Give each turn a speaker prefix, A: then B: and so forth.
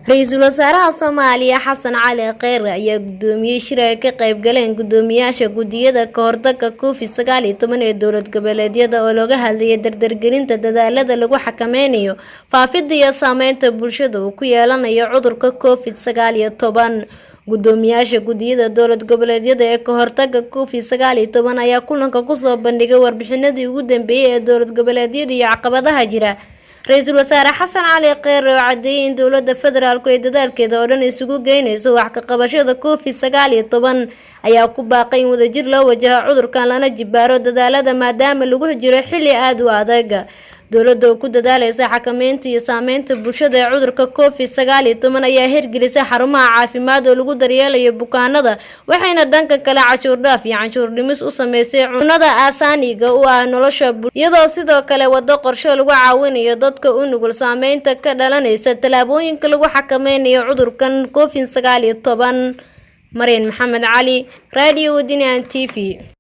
A: Ra'iisul Wasaaraha Soomaaliya Xasan Cali Kheyre ayaa gudoomiyay shir ay ka qayb galeen gudoomiyaasha guddiyada ka hortagga Covid-19 ee dowlad goboleedyada oo looga hadlayay dardargelinta dadaallada lagu xakameynayo faafidda iyo saameynta bulshada uu ku yeelanayo cudurka Covid-19. Gudoomiyaasha guddiyada dowlad goboleedyada ee ka hortagga Covid-19 ayaa kulanka ku soo bandhigay warbixinadii ugu dambeeyay ee dowlad goboleedyada iyo caqabadaha jira. Ra'iisul Wasaare Xasan Cali Kheyre oo cadeeyay in dowladda federaalku ay dadaalkeeda oo dhan isugu geynayso wax ka qabashada Covid-19 ayaa ku baaqay in wadajir loo wajaho cudurkan lana jibaaro dadaalada maadaama lagu jiro xilli aad u adag. Dowladda oo ku dadaalaysa xakameynta iyo saameynta bulshada ee cudurka Covid-19 ayaa hirgelisay xarumaha caafimaad oo lagu daryeelayo bukaanada, waxayna dhanka kale cashuur dhaaf iyo canshuur dhimis u sameysay cunada aasaasiga u ah nolosha bulshada, iyadoo sidoo kale wado qorshe lagu caawinayo dadka u nugul saameynta ka dhalanaysa tallaabooyinka lagu xakameynayo cudurkan Covid-19. Maryan Maxamed Cali, Radio Wadani TV.